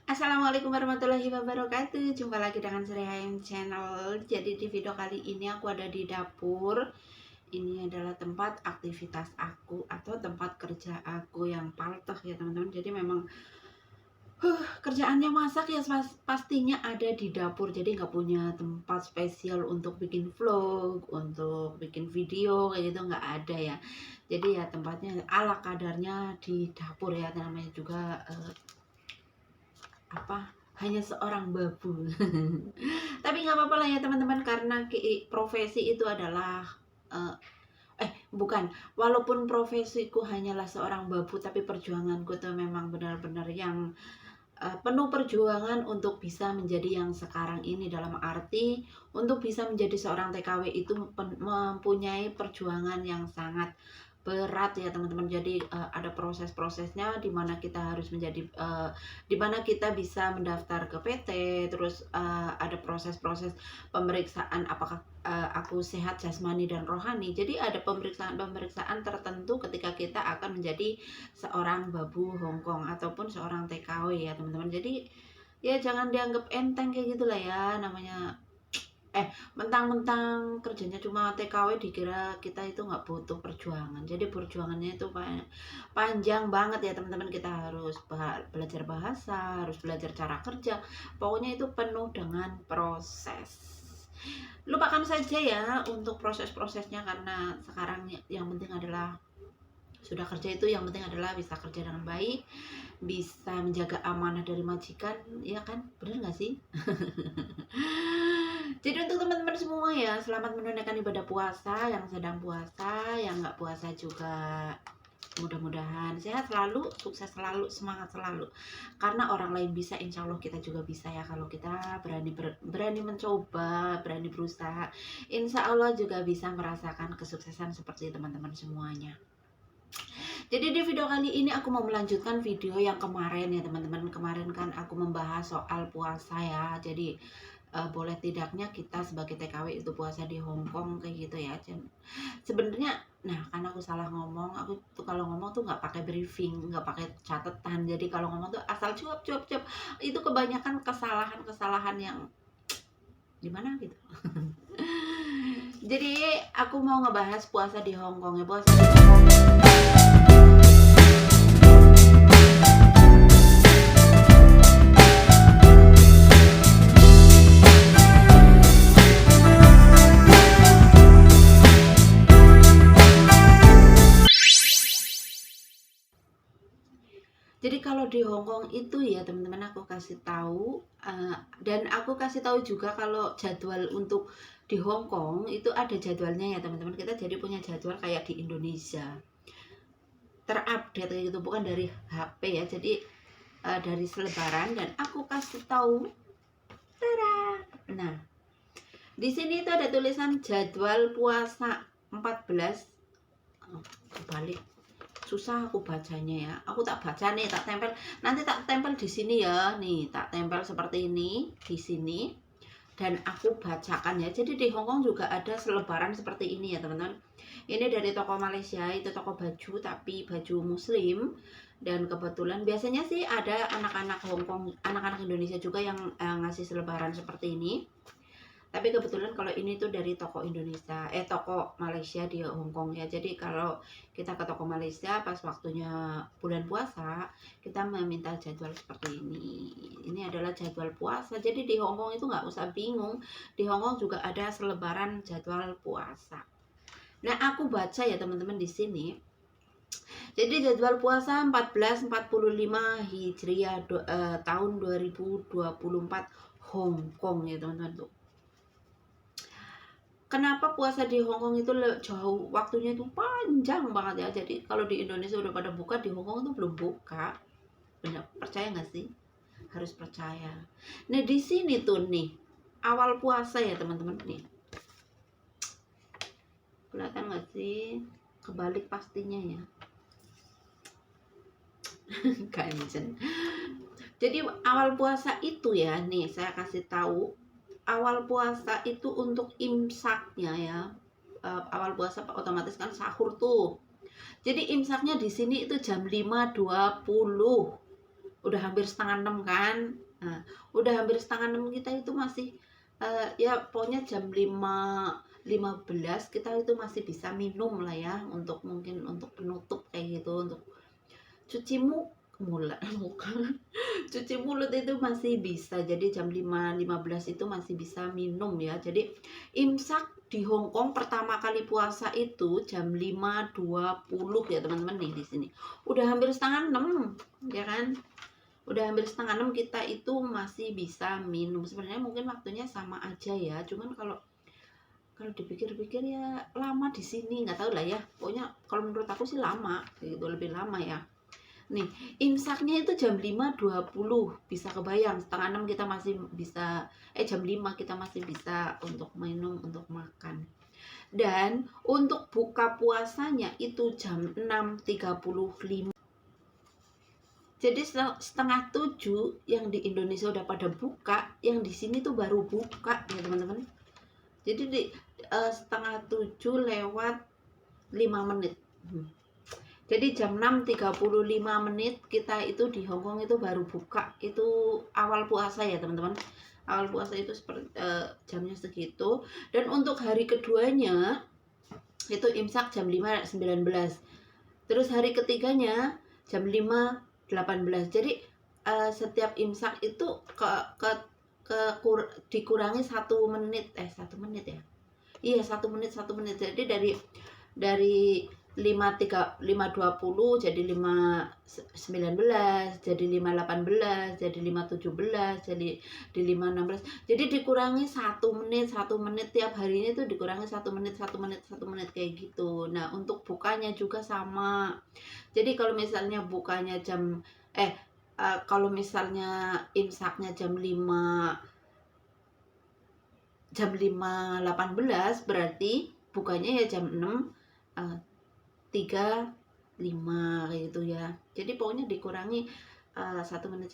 Assalamualaikum warahmatullahi wabarakatuh. Jumpa lagi dengan Srihayam Channel. Jadi di video kali ini aku ada di dapur. Ini adalah tempat aktivitas aku atau tempat kerja aku yang paltah ya teman-teman. Jadi memang kerjaannya masak ya pastinya ada di dapur. Jadi nggak punya tempat spesial untuk bikin vlog, untuk bikin video kayak gitu nggak ada ya. Jadi ya tempatnya ala kadarnya di dapur ya, namanya juga hanya seorang babu. Tapi nggak apa-apa lah ya teman-teman, karena profesi itu adalah eh, bukan, walaupun profesiku hanyalah seorang babu, tapi perjuanganku tuh memang benar-benar yang penuh perjuangan untuk bisa menjadi yang sekarang ini. Dalam arti untuk bisa menjadi seorang TKW itu mempunyai perjuangan yang sangat berat ya teman-teman. Jadi ada proses-prosesnya di mana kita harus menjadi di mana kita bisa mendaftar ke PT, terus ada proses-proses pemeriksaan apakah aku sehat jasmani dan rohani. Jadi ada pemeriksaan tertentu ketika kita akan menjadi seorang babu Hongkong ataupun seorang TKW ya teman-teman. Jadi ya jangan dianggap enteng kayak gitulah ya, namanya mentang-mentang kerjanya cuma TKW dikira kita itu nggak butuh perjuangan. Jadi perjuangannya itu panjang banget ya teman-teman. Kita harus belajar bahasa, harus belajar cara kerja, pokoknya itu penuh dengan proses. Lupakan saja ya untuk proses-prosesnya, karena sekarang yang penting adalah sudah kerja. Itu yang penting adalah bisa kerja dengan baik, bisa menjaga amanah dari majikan, ya kan? Bener nggak sih? Jadi untuk teman-teman semua ya, selamat menunaikan ibadah puasa, yang sedang puasa, yang nggak puasa juga. Mudah-mudahan sehat selalu, sukses selalu, semangat selalu. Karena orang lain bisa, insya Allah kita juga bisa ya. Kalau kita berani mencoba, berani berusaha, insya Allah juga bisa merasakan kesuksesan seperti teman-teman semuanya. Jadi di video kali ini aku mau melanjutkan video yang kemarin ya teman-teman. Kemarin kan aku membahas soal puasa ya. Jadi boleh tidaknya kita sebagai TKW itu puasa di Hong Kong kayak gitu ya. Sebenarnya nah, karena aku salah ngomong, aku tuh kalau ngomong tuh nggak pakai briefing, nggak pakai catatan. Jadi kalau ngomong tuh asal cuap. Itu kebanyakan kesalahan-kesalahan yang gimana gitu. Jadi aku mau ngebahas puasa di Hong Kong ya. Puasa di Hong Kong. Jadi kalau di Hong Kong itu ya teman-teman, aku kasih tahu dan aku kasih tahu juga kalau jadwal untuk di Hong Kong itu ada jadwalnya ya teman-teman. Kita jadi punya jadwal kayak di Indonesia, terupdate kayak gitu, bukan dari HP ya. Jadi dari selebaran, dan aku kasih tahu. Tada! Nah, di sini itu ada tulisan jadwal puasa 14. Kebalik, susah aku bacanya ya. Aku tak baca nih, tak tempel. Nanti tak tempel di sini ya. Nih, tak tempel seperti ini di sini. Dan aku bacakan ya. Jadi di Hongkong juga ada selebaran seperti ini ya, teman-teman. Ini dari toko Malaysia, itu toko baju tapi baju muslim. Dan kebetulan biasanya sih ada anak-anak Hongkong, anak-anak Indonesia juga yang ngasih selebaran seperti ini. Tapi kebetulan kalau ini tuh dari toko Indonesia, toko Malaysia di Hong Kong ya. Jadi kalau kita ke toko Malaysia pas waktunya bulan puasa, kita meminta jadwal seperti ini. Ini adalah jadwal puasa. Jadi di Hong Kong itu nggak usah bingung. Di Hong Kong juga ada selebaran jadwal puasa. Nah, aku baca ya teman-teman di sini. Jadi jadwal puasa 1445 Hijriah tahun 2024 Hong Kong ya teman-teman tuh. Kenapa puasa di Hong Kong itu jauh waktunya itu panjang banget ya. Jadi kalau di Indonesia udah pada buka, di Hong Kong itu belum buka. Benar, percaya nggak sih? Harus percaya. Nah di sini tuh nih awal puasa ya teman-teman nih. Kelihatan nggak sih? Kebalik pastinya ya. Kanjen. Jadi awal puasa itu ya, nih saya kasih tahu. Awal puasa itu untuk imsaknya ya. Awal puasa otomatis kan sahur tuh. Jadi imsaknya di sini itu jam 5.20. udah hampir setengah 6 kan. Nah, udah hampir setengah 6 kita itu masih ya pokoknya jam 5.15 kita itu masih bisa minum lah ya, untuk mungkin untuk penutup kayak gitu, untuk cuci mulut muka cuci mulut itu masih bisa. Jadi jam 5.15 itu masih bisa minum ya. Jadi imsak di Hong Kong pertama kali puasa itu jam 5.20 ya teman-teman nih di sini. Udah hampir setengah 6 ya kan? Udah hampir setengah 6 kita itu masih bisa minum. Sebenarnya mungkin waktunya sama aja ya. Cuman kalau kalau dipikir-pikir ya lama di sini, nggak tahu lah ya. Pokoknya kalau menurut aku sih lama, gitu lebih lama ya. Nih, imsaknya itu jam 5.20. Bisa kebayang, setengah 6 kita masih bisa, jam 5 kita masih bisa untuk minum, untuk makan. Dan untuk buka puasanya itu jam 6.35. Jadi setengah 7 yang di Indonesia udah pada buka, yang di sini tuh baru buka ya teman-teman. Jadi di setengah 7 lewat 5 menit. Jadi jam 6.35 kita itu di Hong Kong itu baru buka. Itu awal puasa ya teman-teman. Awal puasa itu seperti jamnya segitu. Dan untuk hari keduanya itu imsak jam 5.19. Terus hari ketiganya jam 5.18. Jadi setiap imsak itu dikurangi 1 menit. 1 menit ya. Iya, 1 menit. Jadi dari 5.20 jadi 5.19 jadi 5.18 jadi 5.17 jadi di 5.16. Jadi dikurangi 1 menit tiap harinya itu dikurangi 1 menit kayak gitu. Nah untuk bukanya juga sama. Jadi kalau misalnya bukanya kalau misalnya imsaknya jam 5.18 berarti bukanya ya jam 6.35 kayak gitu ya. Jadi pokoknya dikurangi 1 menit.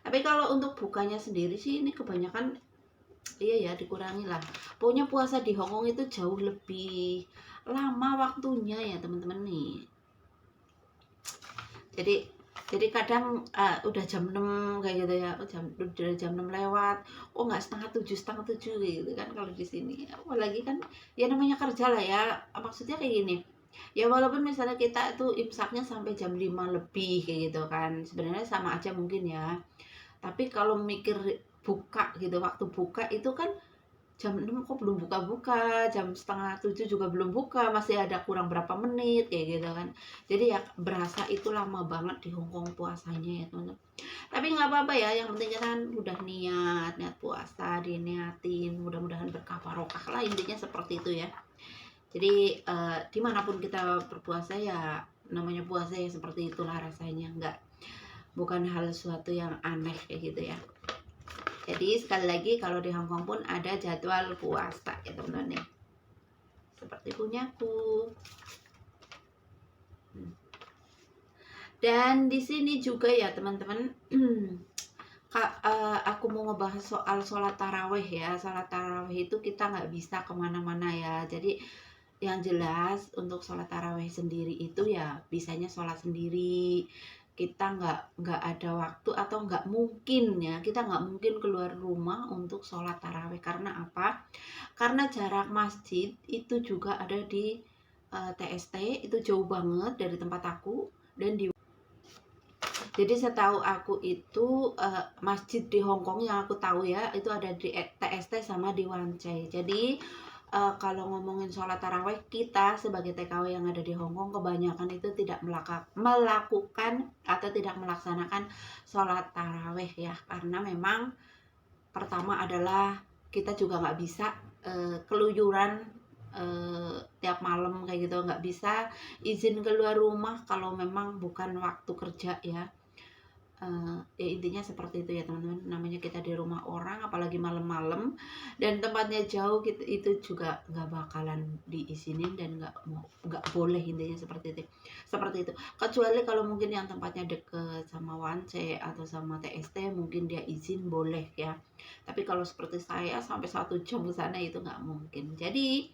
Tapi kalau untuk bukanya sendiri sih ini kebanyakan iya ya dikurangi lah. Pokoknya puasa di Hong Kong itu jauh lebih lama waktunya ya teman-teman nih. Jadi kadang udah jam 6 kayak gitu ya. Udah jam 6 lewat. Oh nggak setengah 7 gitu kan kalau di sini. Apalagi kan ya namanya kerja lah ya. Maksudnya kayak gini. Ya walaupun misalnya kita tuh imsaknya sampai jam 5 lebih kayak gitu kan. Sebenarnya sama aja mungkin ya. Tapi kalau mikir buka gitu, waktu buka itu kan jam 6 kok belum buka-buka, jam setengah 7 juga belum buka, masih ada kurang berapa menit kayak gitu kan. Jadi ya berasa itu lama banget di Hong Kong puasanya ya teman-teman. Tapi nggak apa-apa ya, yang penting kan udah niat puasa, diniatin, mudah-mudahan berkah barokah lah, intinya seperti itu ya. Jadi dimanapun kita berpuasa ya namanya puasa ya seperti itulah rasanya, bukan hal suatu yang aneh kayak gitu ya. Jadi sekali lagi kalau di Hong Kong pun ada jadwal puasa ya teman-teman nih. Seperti punyaku. Dan di sini juga ya teman-teman, aku mau ngebahas soal sholat taraweh ya. Sholat taraweh itu kita nggak bisa kemana-mana ya. Jadi yang jelas untuk sholat taraweh sendiri itu ya bisanya sholat sendiri. Kita nggak ada waktu atau nggak mungkin ya, kita nggak mungkin keluar rumah untuk sholat taraweh. Karena apa? Karena jarak masjid itu juga ada di TST, itu jauh banget dari tempat aku. Dan jadi setahu aku itu masjid di Hong Kong yang aku tahu ya itu ada di TST sama di Wan Chai. Jadi kalau ngomongin sholat taraweh, kita sebagai TKW yang ada di Hong Kong kebanyakan itu tidak melakukan atau tidak melaksanakan sholat taraweh ya. Karena memang pertama adalah kita juga nggak bisa keluyuran tiap malam kayak gitu, nggak bisa izin keluar rumah kalau memang bukan waktu kerja ya. Ya intinya seperti itu ya teman-teman, namanya kita di rumah orang apalagi malam-malam dan tempatnya jauh gitu, itu juga nggak bakalan diizinin dan nggak boleh, intinya seperti itu kecuali kalau mungkin yang tempatnya deket sama Wance atau sama TST mungkin dia izin boleh ya. Tapi kalau seperti saya sampai 1 jam ke sana itu nggak mungkin. Jadi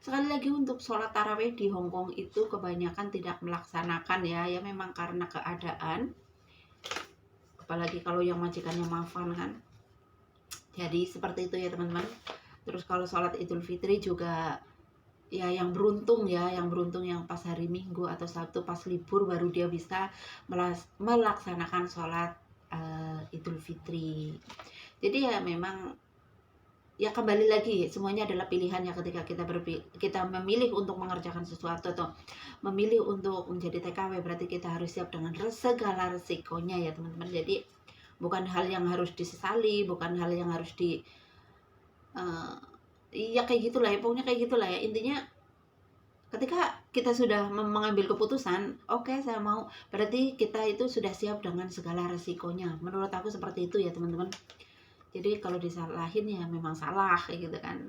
sekali lagi untuk sholat taraweh di Hong Kong itu kebanyakan tidak melaksanakan ya memang karena keadaan. apalagi kalau yang majikannya maafan kan. Jadi seperti itu ya teman-teman. Terus kalau sholat Idul Fitri juga ya yang beruntung ya, yang beruntung yang pas hari Minggu atau Sabtu pas libur baru dia bisa melaksanakan sholat Idul Fitri. Jadi ya memang ya kembali lagi semuanya adalah pilihan ya, ketika kita memilih untuk mengerjakan sesuatu atau memilih untuk menjadi TKW, berarti kita harus siap dengan segala resikonya ya teman-teman. Jadi bukan hal yang harus disesali, bukan hal yang harus ya kayak gitulah ya, pokoknya kayak gitulah ya. Intinya ketika kita sudah mengambil keputusan, oke, saya mau, berarti kita itu sudah siap dengan segala resikonya. Menurut aku seperti itu ya teman-teman. Jadi kalau disalahin ya memang salah kayak gitu kan.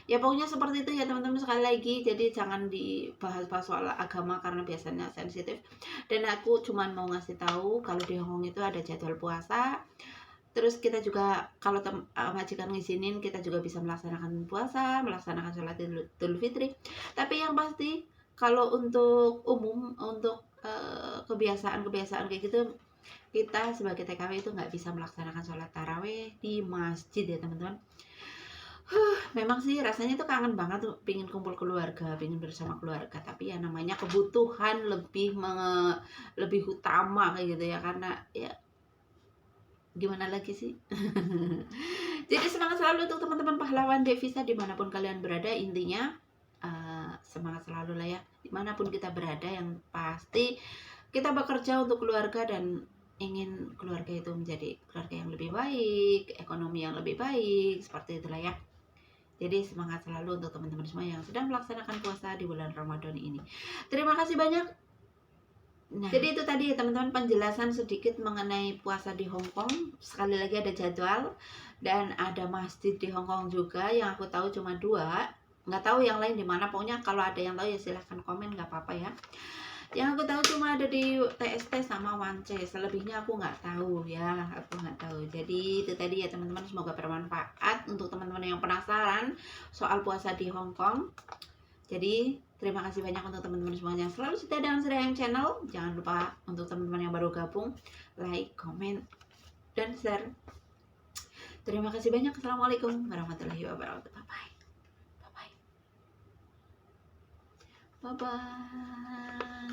Ya pokoknya seperti itu ya teman-teman. Sekali lagi, jadi jangan dibahas-bahas soal agama karena biasanya sensitif. Dan aku cuman mau ngasih tahu kalau di Hongkong itu ada jadwal puasa. Terus kita juga kalau majikan ngizinin, kita juga bisa melaksanakan puasa, melaksanakan sholat Idul Fitri. Tapi yang pasti kalau untuk umum, untuk kebiasaan-kebiasaan kayak gitu, kita sebagai TKW itu nggak bisa melaksanakan sholat taraweh di masjid ya teman-teman. Memang sih rasanya tuh kangen banget tuh, pingin kumpul keluarga, pingin bersama keluarga. Tapi ya namanya kebutuhan lebih utama kayak gitu ya, karena ya gimana lagi sih. Jadi semangat selalu untuk teman-teman pahlawan devisa dimanapun kalian berada. Intinya semangat selalu lah ya, dimanapun kita berada. Yang pasti kita bekerja untuk keluarga dan ingin keluarga itu menjadi keluarga yang lebih baik, ekonomi yang lebih baik, seperti itulah ya. Jadi semangat selalu untuk teman-teman semua yang sedang melaksanakan puasa di bulan Ramadan ini. Terima kasih banyak. Nah, jadi itu tadi ya teman-teman, penjelasan sedikit mengenai puasa di Hong Kong. Sekali lagi ada jadwal dan ada masjid di Hong Kong juga, yang aku tahu cuma 2. Nggak tahu yang lain di mana. Pokoknya kalau ada yang tahu ya silahkan komen, nggak apa-apa ya. Yang aku tahu cuma ada di TST sama Wance. Selebihnya aku nggak tahu ya, aku nggak tahu. Jadi itu tadi ya teman-teman, semoga bermanfaat untuk teman-teman yang penasaran soal puasa di Hong Kong. Jadi terima kasih banyak untuk teman-teman semuanya yang selalu setia dengan Serayang Channel. Jangan lupa untuk teman-teman yang baru gabung, like, comment, dan share. Terima kasih banyak. Assalamualaikum warahmatullahi wabarakatuh. Bye-bye. Bye-bye. Bye-bye.